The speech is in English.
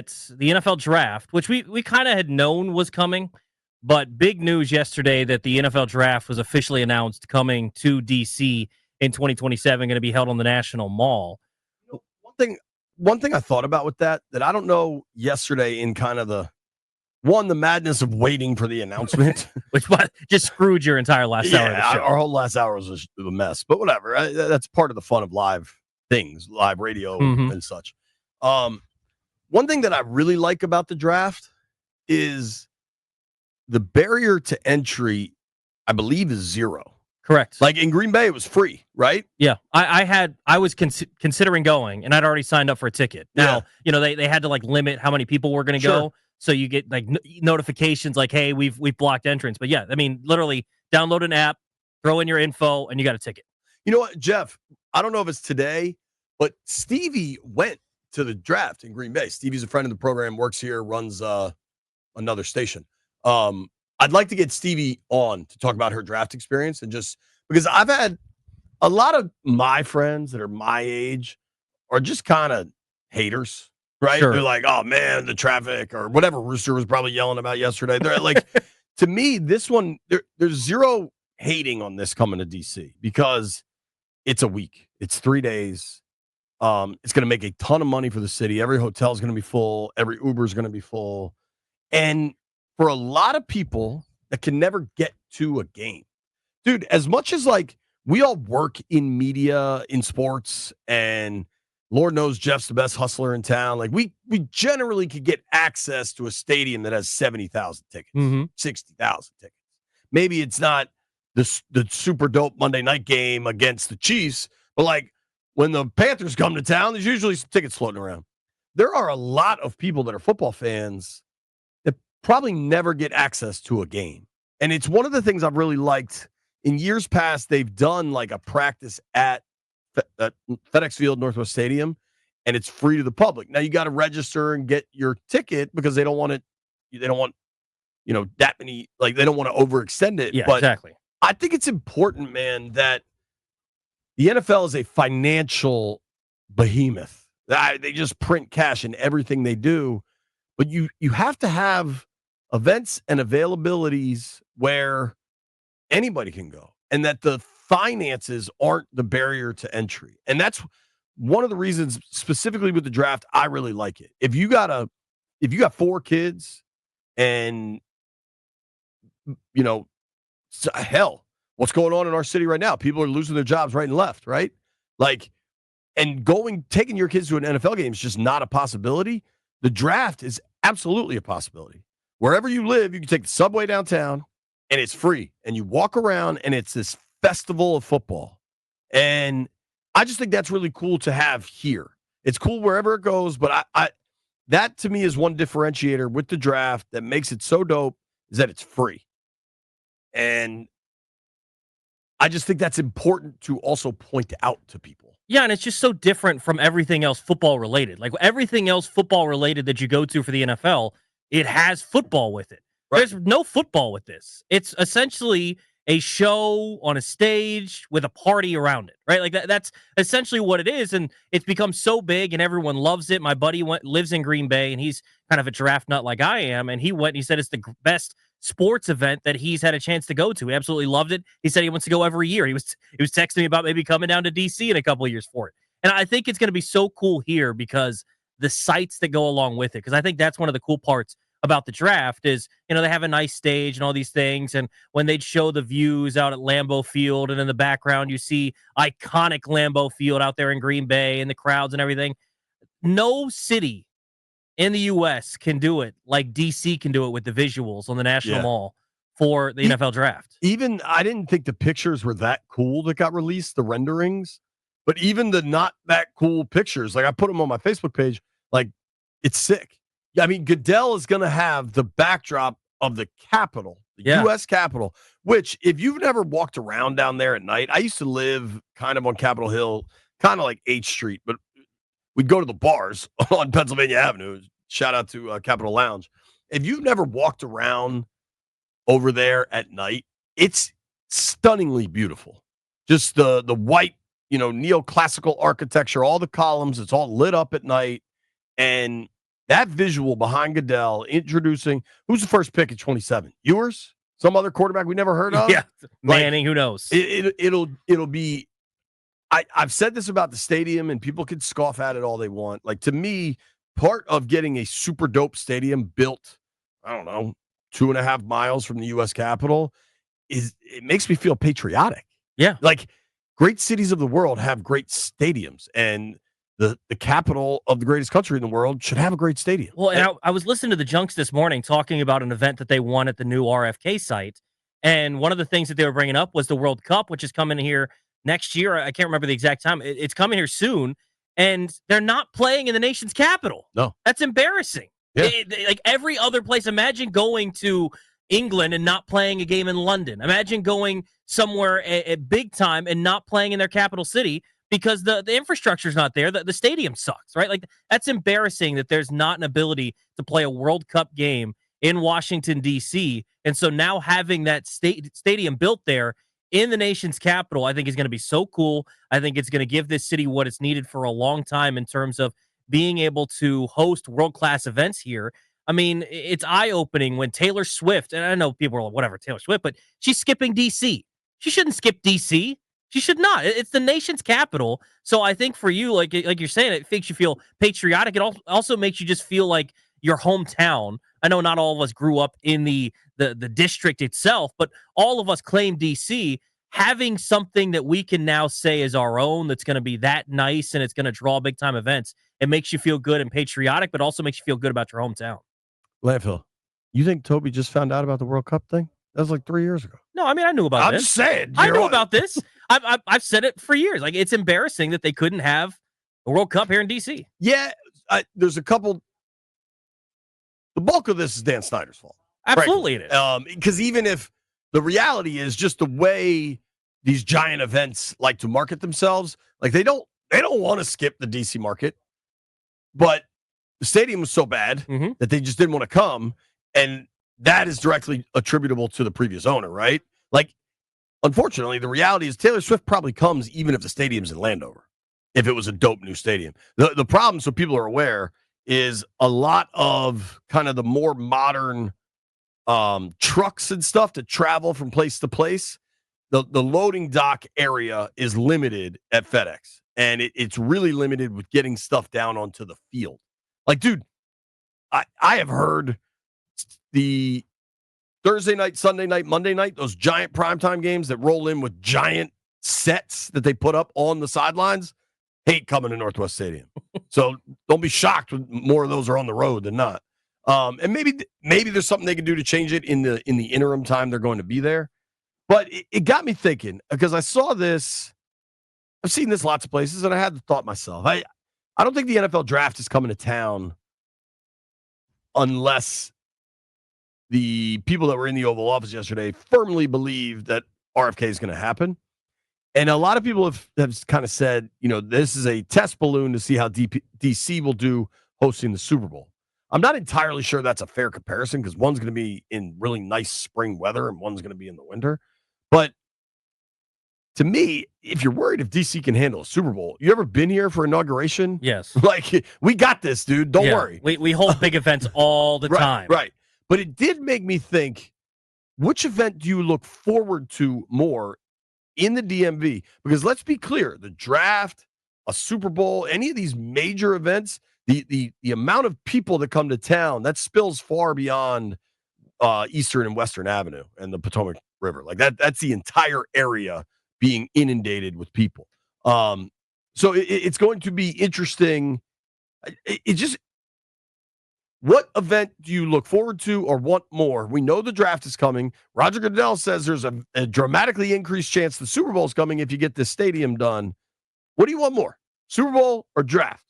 It's the NFL draft, which we kind of had known was coming, but big news yesterday that the NFL draft was officially announced coming to DC in 2027, going to be held on the National Mall. You know, one thing I thought about with that I don't know yesterday in kind of the madness of waiting for the announcement, which just screwed your entire last hour of the show. Our whole last hour was a mess, but whatever. That's part of the fun of live things, live radio and such. One thing that I really like about the draft is the barrier to entry, I believe, is zero. Correct. Like in Green Bay, it was free, right? Yeah. I was considering going, and I'd already signed up for a ticket. Now, they had to limit how many people were going to go. So you get notifications like, hey, we've blocked entrance. But yeah, I mean, literally download an app, throw in your info, and you got a ticket. You know what, Jeff? I don't know if it's today, but Stevie went to the draft in Green Bay. Stevie's a friend of the program, works here, runs another station. I'd like to get Stevie on to talk about her draft experience, and just because I've had a lot of my friends that are my age are just kind of haters, right? Sure. They're like, oh man, the traffic or whatever Rooster was probably yelling about yesterday. They're like, to me, this one, there's zero hating on this coming to DC because it's a week. It's 3 days. It's going to make a ton of money for the city. Every hotel is going to be full. Every Uber is going to be full. And for a lot of people that can never get to a game, dude, as much as we all work in media, in sports, and Lord knows Jeff's the best hustler in town. We generally could get access to a stadium that has 70,000 tickets, 60,000 tickets. Maybe it's not the super dope Monday night game against the Chiefs, but when the Panthers come to town, there's usually some tickets floating around. There are a lot of people that are football fans that probably never get access to a game. And it's one of the things I've really liked. In years past, they've done a practice at FedEx Field, Northwest Stadium, and it's free to the public. Now you got to register and get your ticket because they don't want that many, they don't want to overextend it. Yeah, but exactly. I think it's important, man, that the NFL is a financial behemoth. They just print cash in everything they do. But you have to have events and availabilities where anybody can go, and that the finances aren't the barrier to entry. And that's one of the reasons, specifically with the draft, I really like it. If you got 4 kids and, hell, what's going on in our city right now? People are losing their jobs right and left, right? And taking your kids to an NFL game is just not a possibility. The draft is absolutely a possibility. Wherever you live, you can take the subway downtown, and it's free. And you walk around, and it's this festival of football. And I just think that's really cool to have here. It's cool wherever it goes, but that to me is one differentiator with the draft that makes it so dope, is that it's free. And I just think that's important to also point out to people. Yeah, and it's just so different from everything else football related. Everything else football related that you go to for the NFL, it has football with it. Right. There's no football with this. It's essentially a show on a stage with a party around it, right? That's essentially what it is, and it's become so big and everyone loves it. My buddy lives in Green Bay, and he's kind of a draft nut like I am, and he went and he said it's the best sports event that he's had a chance to go to. He absolutely loved it. He said he wants to go every year. He was texting me about maybe coming down to DC in a couple of years for it. And I think it's going to be so cool here because the sites that go along with it, because I think that's one of the cool parts about the draft is, they have a nice stage and all these things. And when they'd show the views out at Lambeau Field, and in the background, you see iconic Lambeau Field out there in Green Bay and the crowds and everything. No city in the U.S. can do it like DC can do it with the visuals on the National Mall for the NFL draft. Even, I didn't think the pictures were that cool that got released, the renderings, but even the not that cool pictures, I put them on my Facebook page, it's sick. I mean, Goodell is going to have the backdrop of the Capitol, the U.S. Capitol, which if you've never walked around down there at night, I used to live kind of on Capitol Hill, kind of like H Street, but we'd go to the bars on Pennsylvania Avenue. Shout out to Capitol Lounge. If you've never walked around over there at night, it's stunningly beautiful. Just the white, neoclassical architecture, all the columns, it's all lit up at night. And that visual behind Goodell introducing who's the first pick at 27? Ewers? Some other quarterback we never heard of? Yeah, Manning. Who knows? It'll be. I've said this about the stadium, and people can scoff at it all they want. Like, to me, part of getting a super dope stadium built, I don't know, 2.5 miles from the U.S. Capitol is it makes me feel patriotic. Yeah. Like, great cities of the world have great stadiums, and the capital of the greatest country in the world should have a great stadium. Well, and I was listening to the Junks this morning talking about an event that they won at the new RFK site. And one of the things that they were bringing up was the World Cup, which is coming here next year. I can't remember the exact time. It's coming here soon. And they're not playing in the nation's capital. No. That's embarrassing. Yeah. Like every other place. Imagine going to England and not playing a game in London. Imagine going somewhere at big time and not playing in their capital city because the infrastructure is not there. The stadium sucks, right? Like, that's embarrassing that there's not an ability to play a World Cup game in Washington, D.C. And so now having that stadium built there in the nation's capital, I think is going to be so cool. I think it's going to give this city what it's needed for a long time in terms of being able to host world-class events here. I mean, it's eye-opening when Taylor Swift, and I know people are like, whatever, Taylor Swift, but she's skipping D.C. She shouldn't skip D.C. She should not. It's the nation's capital. So I think for you, like you're saying, it makes you feel patriotic. It also makes you just feel like your hometown. I know not all of us grew up in the district itself, but all of us claim D.C. Having something that we can now say is our own that's going to be that nice and it's going to draw big-time events, it makes you feel good and patriotic, but also makes you feel good about your hometown. Landfill, you think Tobi just found out about the World Cup thing? That was like 3 years ago. No, I mean, I knew about this. I'm saying. I knew about this. I've said it for years. Like, it's embarrassing that they couldn't have a World Cup here in D.C. Yeah, there's a couple. The bulk of this is Dan Snyder's fault. Absolutely, it is. Because even if the reality is just the way these giant events like to market themselves, like they don't want to skip the D.C. market, but the stadium was so bad that they just didn't want to come, and that is directly attributable to the previous owner, right? Like, unfortunately, the reality is Taylor Swift probably comes even if the stadium's in Landover, if it was a dope new stadium. The problem, so people are aware, is a lot of kind of the more modern trucks and stuff that travel from place to place. The loading dock area is limited at FedEx, and it's really limited with getting stuff down onto the field. Like, dude, I have heard the Thursday night, Sunday night, Monday night, those giant primetime games that roll in with giant sets that they put up on the sidelines, hate coming to Northwest Stadium. So don't be shocked when more of those are on the road than not. And maybe there's something they can do to change it in the interim time they're going to be there. But it got me thinking, because I saw this, I've seen this lots of places, and I had the thought myself. I don't think the NFL draft is coming to town unless the people that were in the Oval Office yesterday firmly believe that RFK is going to happen. And a lot of people have kind of said, this is a test balloon to see how DC will do hosting the Super Bowl. I'm not entirely sure that's a fair comparison because one's going to be in really nice spring weather and one's going to be in the winter. But to me, if you're worried if DC can handle a Super Bowl, you ever been here for inauguration? Yes. Like, we got this, dude. Don't worry. We hold big events all the time. Right. But it did make me think, which event do you look forward to more in the DMV? Because let's be clear, the draft, a Super Bowl, any of these major events, the amount of people that come to town, that spills far beyond Eastern and Western Avenue and the Potomac River. Like that's the entire area being inundated with people. So it's going to be interesting. What event do you look forward to or want more? We know the draft is coming. Roger Goodell says there's a dramatically increased chance the Super Bowl is coming if you get this stadium done. What do you want more, Super Bowl or draft?